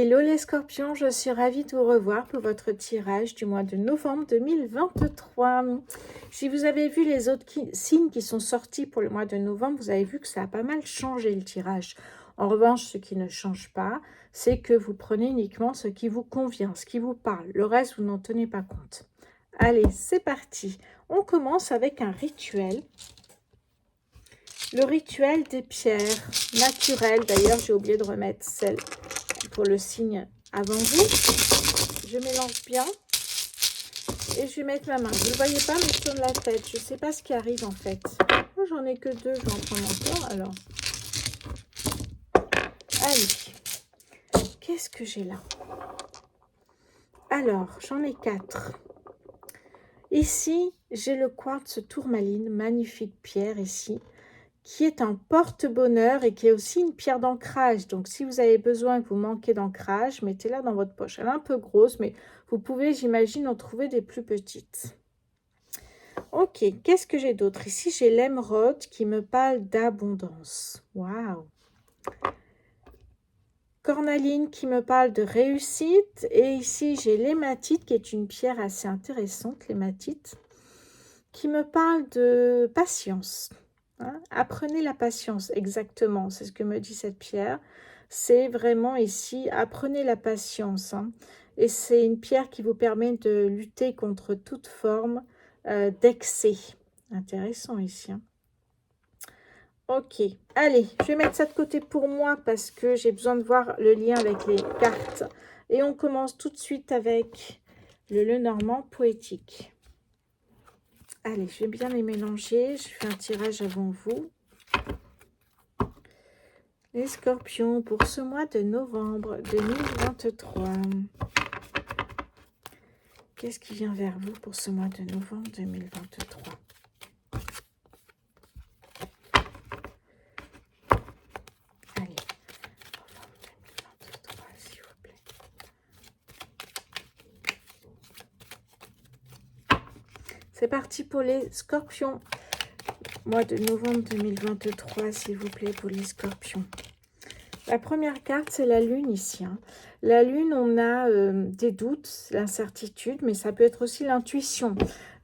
Hello les scorpions, je suis ravie de vous revoir pour votre tirage du mois de novembre 2023. Si vous avez vu les autres signes qui sont sortis pour le mois de novembre, vous avez vu que ça a pas mal changé le tirage. En revanche, ce qui ne change pas, c'est que vous prenez uniquement ce qui vous convient, ce qui vous parle. Le reste, vous n'en tenez pas compte. Allez, c'est parti. On commence avec un rituel. Le rituel des pierres naturelles. D'ailleurs, j'ai oublié de remettre celle pour le signe avant vous. Je mélange bien et je vais mettre ma main. Vous ne le voyez pas, mais je tourne la tête. Je ne sais pas ce qui arrive en fait. Oh, j'en ai que deux, je vais en prendre encore. Alors, allez, qu'est-ce que j'ai là? Alors, j'en ai 4. Ici, j'ai le quartz tourmaline, magnifique pierre ici, qui est un porte-bonheur et qui est aussi une pierre d'ancrage. Donc, si vous avez besoin, que vous manquez d'ancrage, mettez-la dans votre poche. Elle est un peu grosse, mais vous pouvez, j'imagine, en trouver des plus petites. Ok, qu'est-ce que j'ai d'autre? Ici, j'ai l'émeraude qui me parle d'abondance. Waouh! Cornaline qui me parle de réussite. Et ici, j'ai l'hématite qui est une pierre assez intéressante, l'hématite, qui me parle de patience. Hein? Apprenez la patience, exactement, c'est ce que me dit cette pierre. C'est vraiment ici, apprenez la patience. Hein? Et c'est une pierre qui vous permet de lutter contre toute forme d'excès. Intéressant ici. Hein? Ok, allez, je vais mettre ça de côté pour moi parce que j'ai besoin de voir le lien avec les cartes. Et on commence tout de suite avec le Lenormand poétique. Allez, je vais bien les mélanger. Je fais un tirage avant vous. Les scorpions pour ce mois de novembre 2023. Qu'est-ce qui vient vers vous pour ce mois de novembre 2023? Allez, novembre 2023, s'il vous plaît. C'est parti pour les scorpions. Mois de novembre 2023, s'il vous plaît, pour les scorpions. La première carte, c'est la lune ici. Hein. La lune, on a des doutes, l'incertitude, mais ça peut être aussi l'intuition.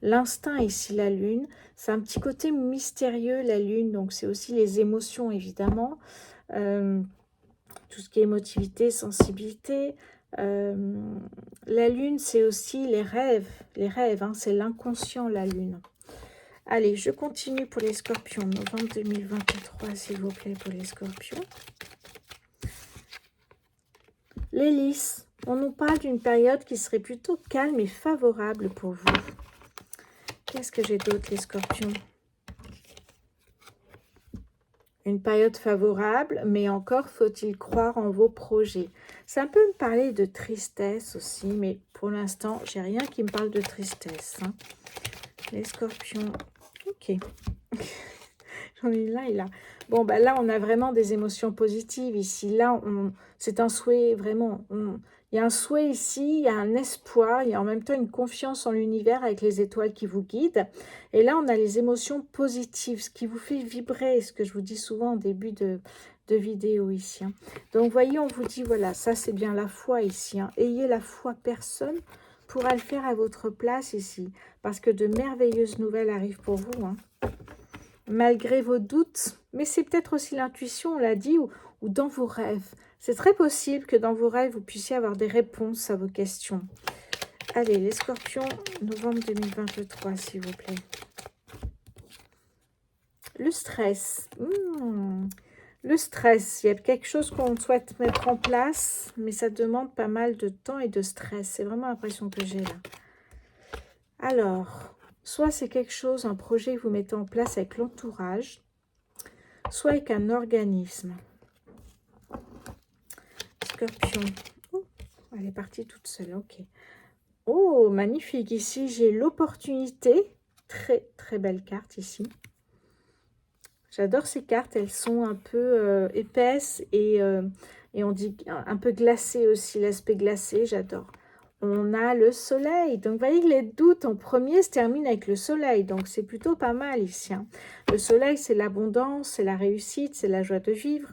L'instinct ici, la lune, c'est un petit côté mystérieux, la lune, donc c'est aussi les émotions, évidemment. Tout ce qui est émotivité, sensibilité. La lune, c'est aussi les rêves. Les rêves, hein, c'est l'inconscient, la lune. Allez, je continue pour les scorpions. Novembre 2023, s'il vous plaît, pour les scorpions. Les lys, on nous parle d'une période qui serait plutôt calme et favorable pour vous. Qu'est-ce que j'ai d'autre, les scorpions? Une période favorable, mais encore faut-il croire en vos projets. Ça peut me parler de tristesse aussi, mais pour l'instant, j'ai rien qui me parle de tristesse. Hein. Les scorpions, ok. J'en ai là et là. Bon, bah là, on a vraiment des émotions positives ici. Là, c'est un souhait, vraiment. Il y a un souhait ici, il y a un espoir, il y a en même temps une confiance en l'univers avec les étoiles qui vous guident. Et là, on a les émotions positives, ce qui vous fait vibrer, ce que je vous dis souvent en début de vidéo ici. Hein. Donc, voyez, on vous dit, voilà, ça, c'est bien la foi ici. Hein. Ayez la foi, personne pourra le faire à votre place ici. Parce que de merveilleuses nouvelles arrivent pour vous, hein. Malgré vos doutes, mais c'est peut-être aussi l'intuition, on l'a dit, ou dans vos rêves. C'est très possible que dans vos rêves, vous puissiez avoir des réponses à vos questions. Allez, les scorpions, novembre 2023, s'il vous plaît. Le stress. Le stress, il y a quelque chose qu'on souhaite mettre en place, mais ça demande pas mal de temps et de stress. C'est vraiment l'impression que j'ai là. Alors... soit c'est quelque chose, un projet que vous mettez en place avec l'entourage, soit avec un organisme. Scorpion. Oh, elle est partie toute seule, ok. Oh, magnifique. Ici, j'ai l'opportunité. Très, très belle carte ici. J'adore ces cartes. Elles sont un peu épaisses et on dit un peu glacées aussi. L'aspect glacé, j'adore. On a le soleil. Donc, vous voyez que les doutes en premier se terminent avec le soleil. Donc, c'est plutôt pas mal ici. Hein. Le soleil, c'est l'abondance, c'est la réussite, c'est la joie de vivre.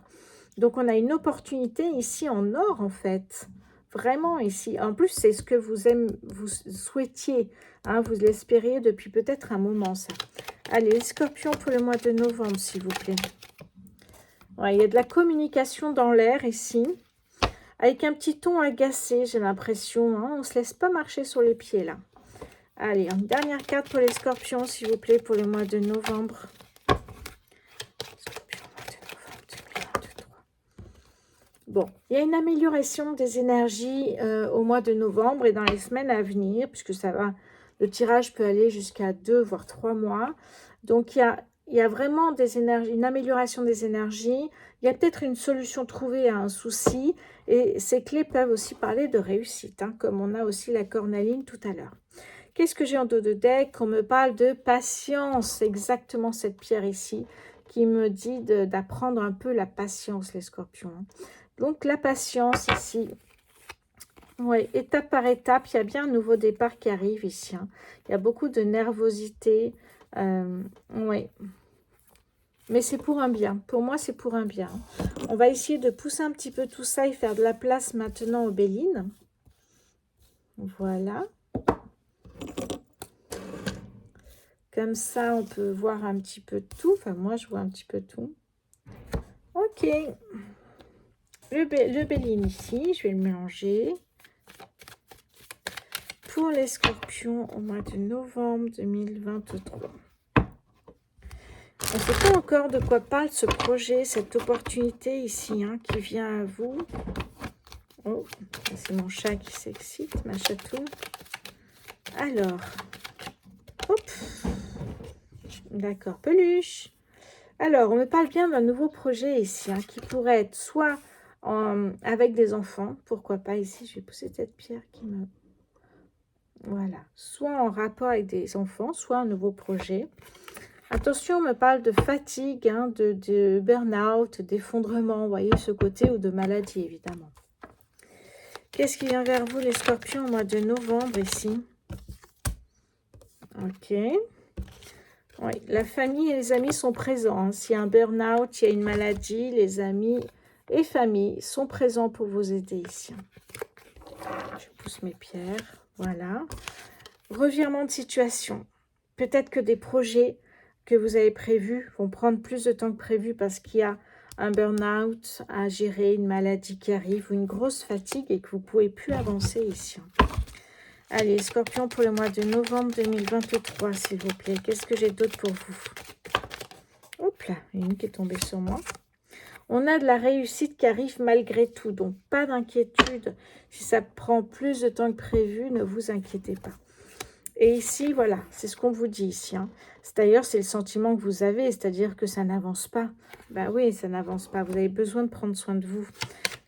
Donc, on a une opportunité ici en or, en fait. Vraiment ici. En plus, c'est ce que vous souhaitiez. Hein, vous l'espériez depuis peut-être un moment, ça. Allez, les scorpions pour le mois de novembre, s'il vous plaît. Ouais, il y a de la communication dans l'air ici. Avec un petit ton agacé, j'ai l'impression. Hein, on ne se laisse pas marcher sur les pieds, là. Allez, une dernière carte pour les scorpions, s'il vous plaît, pour le mois de novembre. Scorpion, mois de novembre 2023. Bon, il y a une amélioration des énergies au mois de novembre et dans les semaines à venir, puisque ça va, le tirage peut aller jusqu'à 2 voire 3 mois. Donc, il y a vraiment des énergies, une amélioration des énergies. Il y a peut-être une solution trouvée à un souci. Et ces clés peuvent aussi parler de réussite, hein, comme on a aussi la cornaline tout à l'heure. Qu'est-ce que j'ai en dos de deck? On me parle de patience, exactement cette pierre ici, qui me dit d'apprendre un peu la patience, les scorpions. Donc la patience ici, ouais, étape par étape, il y a bien un nouveau départ qui arrive ici. Hein. Il y a beaucoup de nervosité, ouais. Mais c'est pour un bien. Pour moi, c'est pour un bien. On va essayer de pousser un petit peu tout ça et faire de la place maintenant aux Bélines. Voilà. Comme ça, on peut voir un petit peu tout. Enfin, moi, je vois un petit peu tout. Ok. Le Béline ici, je vais le mélanger. Pour les scorpions au mois de novembre 2023. On ne sait pas encore de quoi parle ce projet, cette opportunité ici, hein, qui vient à vous. Oh, c'est mon chat qui s'excite, ma chatoune. Alors, hop. D'accord, peluche. Alors, on me parle bien d'un nouveau projet ici, hein, qui pourrait être soit avec des enfants, pourquoi pas ici, je vais pousser cette pierre qui me... Voilà, soit en rapport avec des enfants, soit un nouveau projet. Attention, on me parle de fatigue, hein, de burn-out, d'effondrement, vous voyez ce côté, ou de maladie, évidemment. Qu'est-ce qui vient vers vous, les scorpions, au mois de novembre, ici? Ok. Oui, la famille et les amis sont présents. Hein. S'il y a un burn-out, il y a une maladie, les amis et famille sont présents pour vous aider ici. Je pousse mes pierres. Voilà. Revirement de situation. Peut-être que des projets que vous avez prévus vont prendre plus de temps que prévu parce qu'il y a un burn-out à gérer, une maladie qui arrive ou une grosse fatigue et que vous ne pouvez plus avancer ici. Allez, Scorpion, pour le mois de novembre 2023, s'il vous plaît. Qu'est-ce que j'ai d'autre pour vous? Hop là, une qui est tombée sur moi. On a de la réussite qui arrive malgré tout, donc pas d'inquiétude. Si ça prend plus de temps que prévu, ne vous inquiétez pas. Et ici, voilà, c'est ce qu'on vous dit ici. Hein. D'ailleurs, c'est le sentiment que vous avez, c'est-à-dire que ça n'avance pas. Ben oui, ça n'avance pas. Vous avez besoin de prendre soin de vous.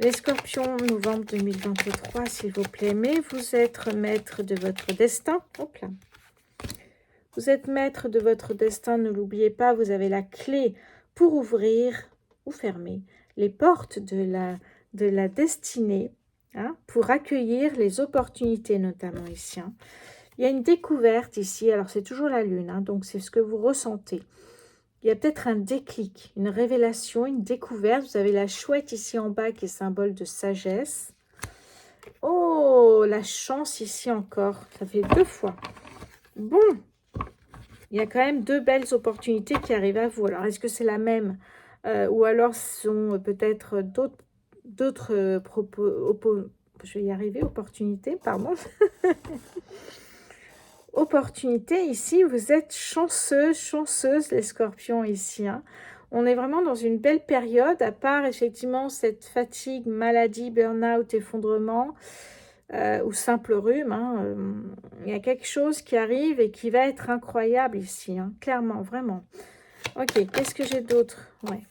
Les scorpions, novembre 2023, s'il vous plaît. Mais vous êtes maître de votre destin. Hop là. Vous êtes maître de votre destin, ne l'oubliez pas. Vous avez la clé pour ouvrir ou fermer les portes de la destinée, hein, pour accueillir les opportunités, notamment ici. Hein. Il y a une découverte ici, alors c'est toujours la lune, hein, donc c'est ce que vous ressentez. Il y a peut-être un déclic, une révélation, une découverte. Vous avez la chouette ici en bas qui est symbole de sagesse. Oh, la chance ici encore, ça fait 2 fois. Bon, il y a quand même 2 belles opportunités qui arrivent à vous. Alors, est-ce que c'est la même ou alors ce sont peut-être d'autres propos, je vais y arriver, opportunités, pardon. Opportunité ici, vous êtes chanceux, chanceuse les scorpions ici. Hein. On est vraiment dans une belle période, à part effectivement cette fatigue, maladie, burn-out, effondrement ou simple rhume. Hein, il y a quelque chose qui arrive et qui va être incroyable ici, hein, clairement, vraiment. Ok, qu'est-ce que j'ai d'autre? Ouais.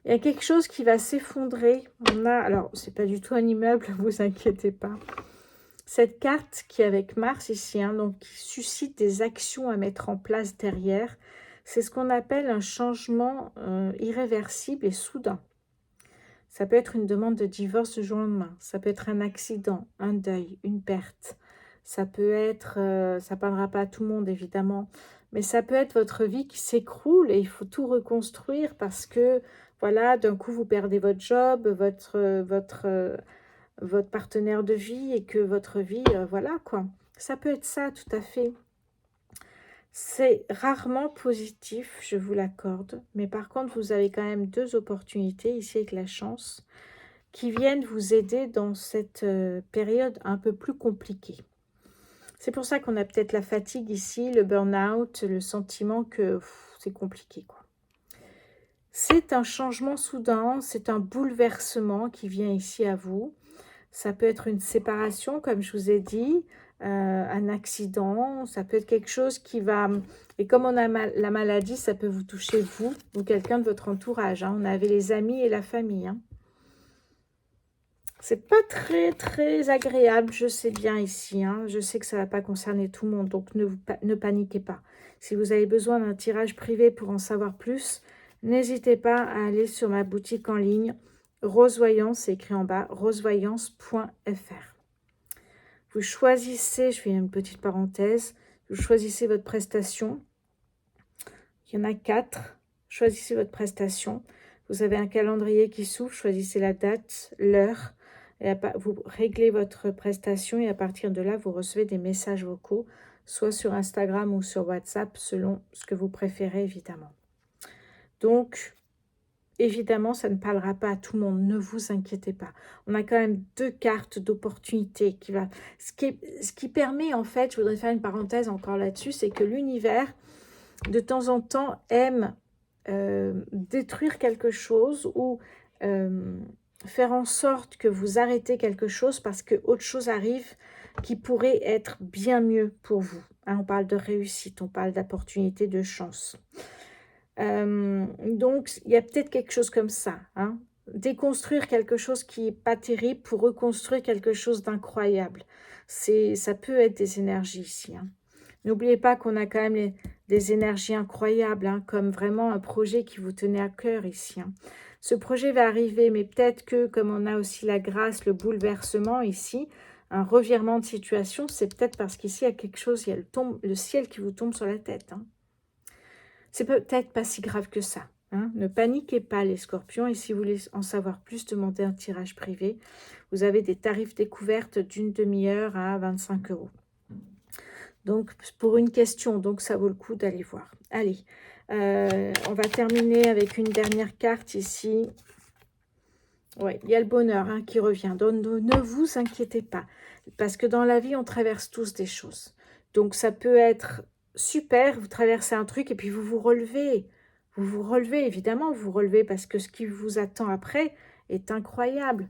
Il y a quelque chose qui va s'effondrer. On a, alors, c'est pas du tout un immeuble, ne vous inquiétez pas. Cette carte qui est avec Mars ici, hein, donc qui suscite des actions à mettre en place derrière, c'est ce qu'on appelle un changement irréversible et soudain. Ça peut être une demande de divorce du jour au lendemain, ça peut être un accident, un deuil, une perte, ça peut être, ça ne parlera pas à tout le monde évidemment, mais ça peut être votre vie qui s'écroule et il faut tout reconstruire parce que Voilà, d'un coup, vous perdez votre job, votre partenaire de vie et que votre vie, voilà quoi. Ça peut être ça, tout à fait. C'est rarement positif, je vous l'accorde. Mais par contre, vous avez quand même 2 opportunités ici avec la chance qui viennent vous aider dans cette période un peu plus compliquée. C'est pour ça qu'on a peut-être la fatigue ici, le burn-out, le sentiment que c'est compliqué, quoi. C'est un changement soudain, c'est un bouleversement qui vient ici à vous. Ça peut être une séparation, comme je vous ai dit, un accident, ça peut être quelque chose qui va... Et comme on a la maladie, ça peut vous toucher vous ou quelqu'un de votre entourage. Hein. On avait les amis et la famille. Hein. C'est pas très agréable, je sais bien ici. Hein. Je sais que ça ne va pas concerner tout le monde, donc ne paniquez pas. Si vous avez besoin d'un tirage privé pour en savoir plus, n'hésitez pas à aller sur ma boutique en ligne, Rosevoyance, c'est écrit en bas, rosevoyance.fr. Vous choisissez, je fais une petite parenthèse, vous choisissez votre prestation. Il y en a 4. Choisissez votre prestation. Vous avez un calendrier qui s'ouvre, choisissez la date, l'heure, et vous réglez votre prestation et à partir de là, vous recevez des messages vocaux, soit sur Instagram ou sur WhatsApp, selon ce que vous préférez, évidemment. Donc, évidemment, ça ne parlera pas à tout le monde, ne vous inquiétez pas. On a quand même 2 cartes d'opportunité qui va... Ce qui permet, en fait, je voudrais faire une parenthèse encore là-dessus, c'est que l'univers, de temps en temps, aime détruire quelque chose ou faire en sorte que vous arrêtez quelque chose parce que autre chose arrive qui pourrait être bien mieux pour vous. Hein, on parle de réussite, on parle d'opportunité, de chance. Donc, il y a peut-être quelque chose comme ça. Hein. Déconstruire quelque chose qui n'est pas terrible pour reconstruire quelque chose d'incroyable. Ça peut être des énergies ici. Hein. N'oubliez pas qu'on a quand même des énergies incroyables, hein, comme vraiment un projet qui vous tenait à cœur ici. Hein. Ce projet va arriver, mais peut-être que, comme on a aussi la grâce, le bouleversement ici, un revirement de situation, c'est peut-être parce qu'ici, il y a quelque chose, il y a le ciel qui vous tombe sur la tête. Hein. C'est peut-être pas si grave que ça. Hein. Ne paniquez pas, les scorpions, et si vous voulez en savoir plus, demandez un tirage privé. Vous avez des tarifs découvertes d'une demi-heure à 25 €. Donc, pour une question, donc ça vaut le coup d'aller voir. Allez, on va terminer avec une dernière carte ici. Oui, il y a le bonheur hein, qui revient. Donc, ne vous inquiétez pas, parce que dans la vie, on traverse tous des choses. Donc, ça peut être super, vous traversez un truc et puis vous vous relevez. Vous vous relevez, évidemment, vous vous relevez parce que ce qui vous attend après est incroyable.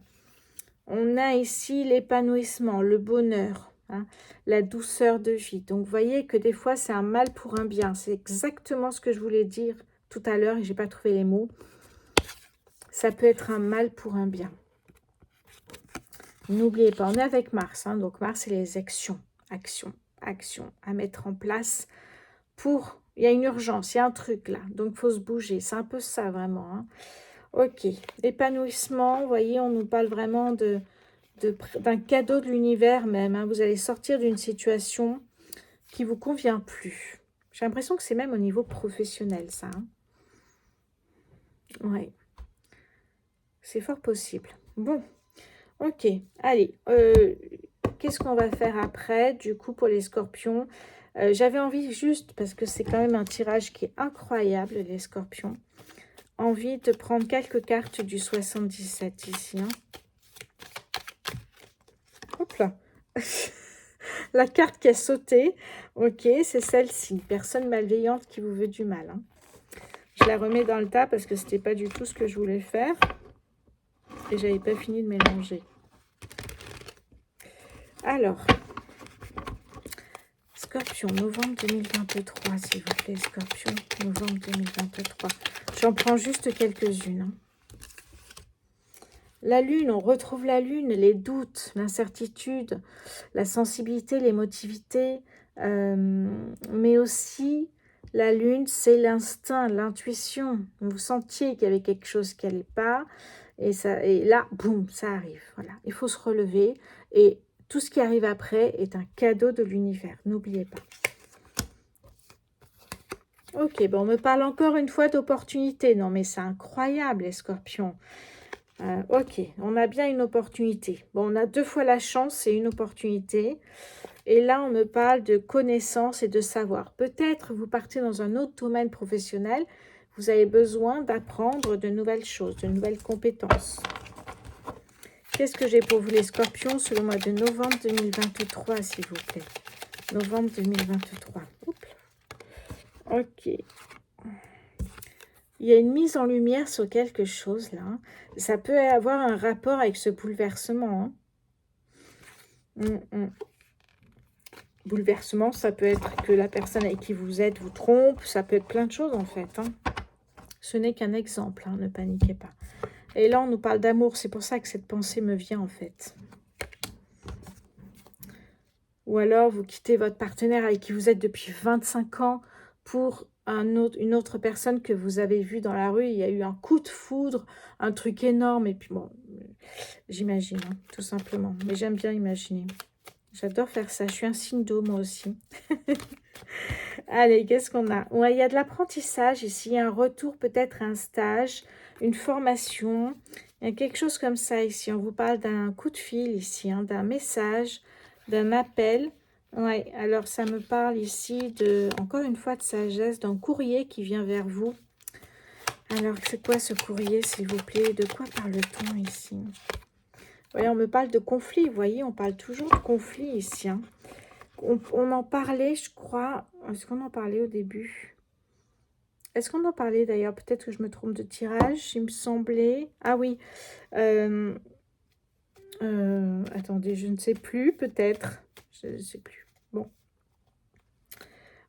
On a ici l'épanouissement, le bonheur, hein, la douceur de vie. Donc, vous voyez que des fois, c'est un mal pour un bien. C'est exactement ce que je voulais dire tout à l'heure et je n'ai pas trouvé les mots. Ça peut être un mal pour un bien. N'oubliez pas, on est avec Mars. Hein, donc, Mars, c'est les actions à mettre en place pour... Il y a une urgence, il y a un truc là. Donc, il faut se bouger. C'est un peu ça, vraiment. Hein. Ok. Épanouissement, vous voyez, on nous parle vraiment d'un cadeau de l'univers même. Hein. Vous allez sortir d'une situation qui ne vous convient plus. J'ai l'impression que c'est même au niveau professionnel, ça. Hein. Ouais. C'est fort possible. Bon. Ok. Allez. Qu'est-ce qu'on va faire après, du coup, pour les scorpions? J'avais envie juste, parce que c'est quand même un tirage qui est incroyable, les scorpions, envie de prendre quelques cartes du 77 ici. Hein. Hop là. La carte qui a sauté, ok, c'est celle-ci. Personne malveillante qui vous veut du mal. Hein. Je la remets dans le tas parce que c'était pas du tout ce que je voulais faire. Et j'avais pas fini de mélanger. Alors, Scorpion, novembre 2023, s'il vous plaît, Scorpion, novembre 2023. J'en prends juste quelques-unes. Hein. La lune, on retrouve la lune, les doutes, l'incertitude, la sensibilité, l'émotivité, mais aussi la lune, c'est l'instinct, l'intuition. Vous sentiez qu'il y avait quelque chose qui n'allait pas, et là, boum, ça arrive. Voilà, il faut se relever, et tout ce qui arrive après est un cadeau de l'univers, n'oubliez pas. Ok, bon, on me parle encore une fois d'opportunité. Non, mais c'est incroyable, les scorpions. Ok, on a bien une opportunité. Bon, on a 2 fois la chance et une opportunité. Et là, on me parle de connaissances et de savoir. Peut-être vous partez dans un autre domaine professionnel. Vous avez besoin d'apprendre de nouvelles choses, de nouvelles compétences. Qu'est-ce que j'ai pour vous, les scorpions, sur le mois de novembre 2023, s'il vous plaît? Novembre 2023. Oups. Ok. Il y a une mise en lumière sur quelque chose, là. Ça peut avoir un rapport avec ce bouleversement. Bouleversement, ça peut être que la personne avec qui vous êtes vous trompe. Ça peut être plein de choses, en fait. Ce n'est qu'un exemple, ne paniquez pas. Et là, on nous parle d'amour. C'est pour ça que cette pensée me vient, en fait. Ou alors, vous quittez votre partenaire avec qui vous êtes depuis 25 ans pour une autre personne que vous avez vue dans la rue. Il y a eu un coup de foudre, un truc énorme. Et puis bon, j'imagine, tout simplement. Mais j'aime bien imaginer. J'adore faire ça. Je suis un signe d'eau, moi aussi. Allez, qu'est-ce qu'on a? Ouais, il y a de l'apprentissage ici. Il y a un retour, peut-être un stage, une formation. Il y a quelque chose comme ça ici. On vous parle d'un coup de fil ici, d'un message, d'un appel. Ouais, alors ça me parle ici de, encore une fois, de sagesse, d'un courrier qui vient vers vous. Alors, c'est quoi ce courrier, s'il vous plaît? De quoi parle-t-on ici? Oui, on me parle de conflit, vous voyez, on parle toujours de conflit ici. On en parlait, je crois. Est-ce qu'on en parlait au début? Est-ce qu'on en parlait d'ailleurs? Peut-être que je me trompe de tirage, il me semblait. Ah oui. Attendez, je ne sais plus, peut-être. Je ne sais plus. Bon.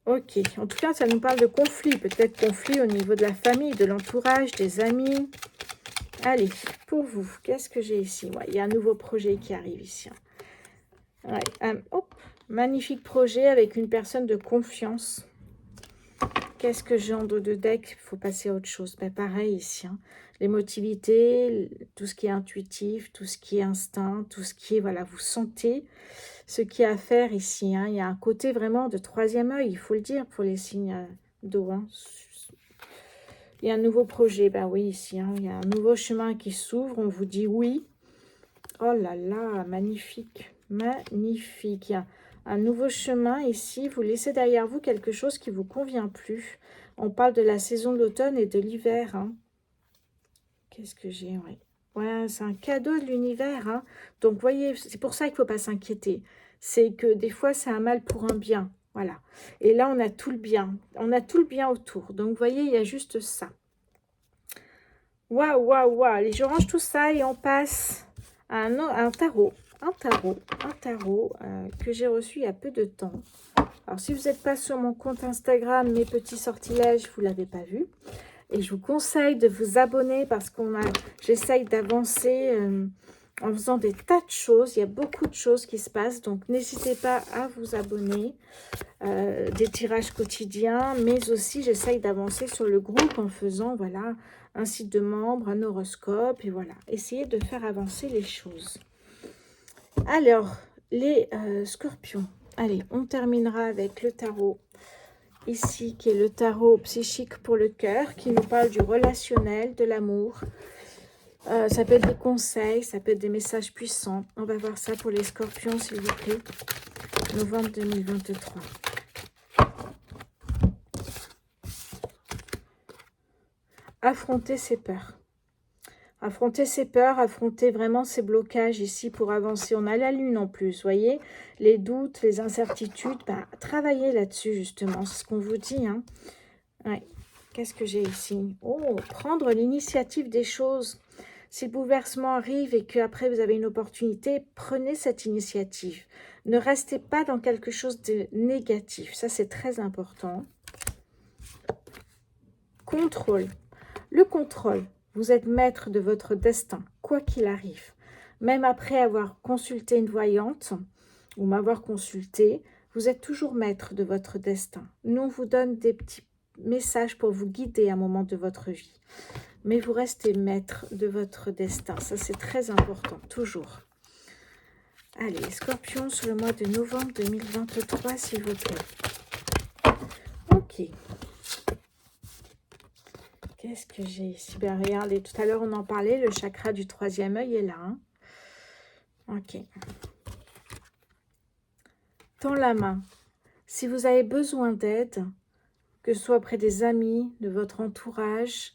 Ok. En tout cas, ça nous parle de conflit. Peut-être conflit au niveau de la famille, de l'entourage, des amis. Allez, pour vous, qu'est-ce que j'ai ici? Ouais, il y a un nouveau projet qui arrive ici. Ouais, hop, magnifique projet avec une personne de confiance. Qu'est-ce que j'ai en dos de deck? Il faut passer à autre chose. Mais pareil ici. L'émotivité, tout ce qui est intuitif, tout ce qui est instinct, tout ce qui est, voilà, vous sentez ce qu'il y a à faire ici. Il y a un côté vraiment de troisième œil, il faut le dire, pour les signes d'eau. Il y a un nouveau projet, ben oui, ici. Il y a un nouveau chemin qui s'ouvre, on vous dit oui. Oh là là, magnifique, magnifique. Il y a un nouveau chemin ici. Vous laissez derrière vous quelque chose qui ne vous convient plus. On parle de la saison de l'automne et de l'hiver. Qu'est-ce que j'ai? Ouais, c'est un cadeau de l'univers. Donc, voyez, c'est pour ça qu'il ne faut pas s'inquiéter. C'est que des fois, c'est un mal pour un bien. Voilà. Et là, on a tout le bien. On a tout le bien autour. Donc, vous voyez, il y a juste ça. Waouh, waouh, waouh. Allez, je range tout ça et on passe à un tarot. Un tarot que j'ai reçu il y a peu de temps. Alors, si vous n'êtes pas sur mon compte Instagram, mes petits sortilèges, vous ne l'avez pas vu. Et je vous conseille de vous abonner parce j'essaye d'avancer en faisant des tas de choses. Il y a beaucoup de choses qui se passent. Donc, n'hésitez pas à vous abonner. Des tirages quotidiens. Mais aussi, j'essaye d'avancer sur le groupe en faisant, voilà, un site de membres, un horoscope. Et voilà, essayez de faire avancer les choses. Alors, les scorpions. Allez, on terminera avec le tarot. Ici, qui est le tarot psychique pour le cœur, qui nous parle du relationnel, de l'amour. Ça peut être des conseils, ça peut être des messages puissants. On va voir ça pour les scorpions, s'il vous plaît. Novembre 2023. Affronter ses peurs. Affronter ses peurs, affronter vraiment ses blocages ici pour avancer. On a la lune en plus, vous voyez. Les doutes, les incertitudes, travaillez là-dessus justement, c'est ce qu'on vous dit. Ouais. Qu'est-ce que j'ai ici? Oh, prendre l'initiative des choses. Si le bouleversement arrive et qu'après vous avez une opportunité, prenez cette initiative. Ne restez pas dans quelque chose de négatif. Ça, c'est très important. Contrôle. Le contrôle. Vous êtes maître de votre destin, quoi qu'il arrive. Même après avoir consulté une voyante ou m'avoir consulté, vous êtes toujours maître de votre destin. Nous, on vous donne des petits messages pour vous guider à un moment de votre vie. Mais vous restez maître de votre destin. Ça, c'est très important, toujours. Allez, Scorpion, sur le mois de novembre 2023, s'il vous plaît. Ok. Qu'est-ce que j'ai ici? Ben, regardez, tout à l'heure, on en parlait, le chakra du troisième œil est là. Hein. Ok. Tends la main. Si vous avez besoin d'aide, que ce soit auprès des amis, de votre entourage,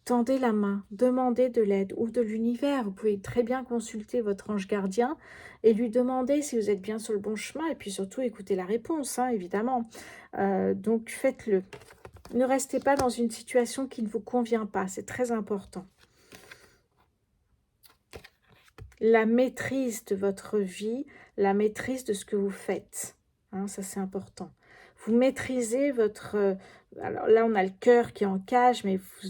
tendez la main, demandez de l'aide ou de l'univers. Vous pouvez très bien consulter votre ange gardien et lui demander si vous êtes bien sur le bon chemin et puis surtout écouter la réponse, hein, évidemment. Donc faites-le. Ne restez pas dans une situation qui ne vous convient pas, c'est très important. La maîtrise de votre vie, la maîtrise de ce que vous faites, hein, ça c'est important. Vous maîtrisez votre... alors là, on a le cœur qui est en cage, mais vous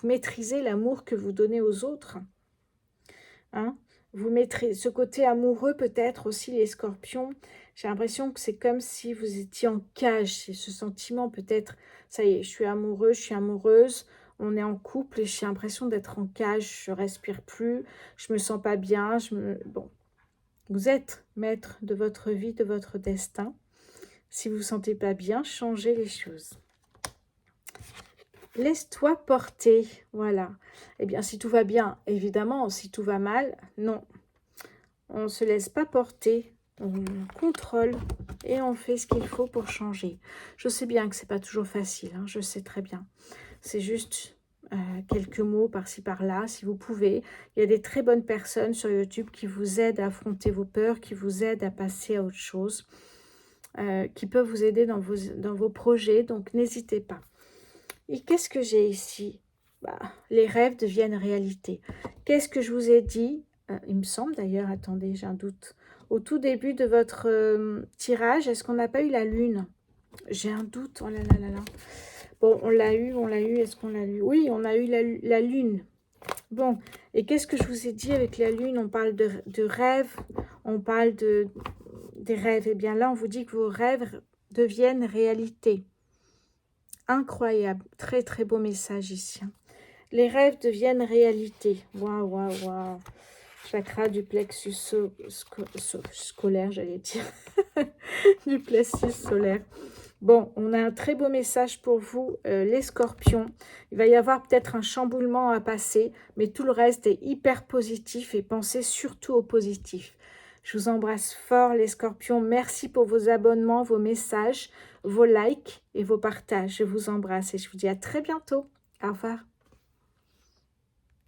maîtrisez l'amour que vous donnez aux autres. Hein. Vous maîtrisez ce côté amoureux, peut-être aussi les scorpions. J'ai l'impression que c'est comme si vous étiez en cage. C'est ce sentiment peut-être, ça y est, je suis amoureux, je suis amoureuse. On est en couple et j'ai l'impression d'être en cage. Je respire plus, je me sens pas bien. Bon, vous êtes maître de votre vie, de votre destin. Si vous ne vous sentez pas bien, changez les choses. Laisse-toi porter, voilà. Eh bien, si tout va bien, évidemment. Si tout va mal, non. On ne se laisse pas porter. On contrôle et on fait ce qu'il faut pour changer. Je sais bien que c'est pas toujours facile, hein, je sais très bien. C'est juste quelques mots par-ci par-là, si vous pouvez. Il y a des très bonnes personnes sur YouTube qui vous aident à affronter vos peurs, qui vous aident à passer à autre chose, qui peuvent vous aider dans vos projets, donc n'hésitez pas. Et qu'est-ce que j'ai ici? Les rêves deviennent réalité. Qu'est-ce que je vous ai dit? Il me semble d'ailleurs, attendez, j'ai un doute. Au tout début de votre tirage, est-ce qu'on n'a pas eu la lune? J'ai un doute, oh là là là là. Bon, on l'a eu, est-ce qu'on l'a eu? Oui, on a eu la lune. Bon, et qu'est-ce que je vous ai dit avec la lune? On parle de rêves, on parle des rêves. Et bien là, on vous dit que vos rêves deviennent réalité. Incroyable, très très beau message ici. Les rêves deviennent réalité. Waouh, waouh, waouh. Chakra du plexus scolaire, j'allais dire. Du plexus solaire. Bon, on a un très beau message pour vous, les scorpions. Il va y avoir peut-être un chamboulement à passer, mais tout le reste est hyper positif et pensez surtout au positif. Je vous embrasse fort, les scorpions. Merci pour vos abonnements, vos messages, vos likes et vos partages. Je vous embrasse et je vous dis à très bientôt. Au revoir.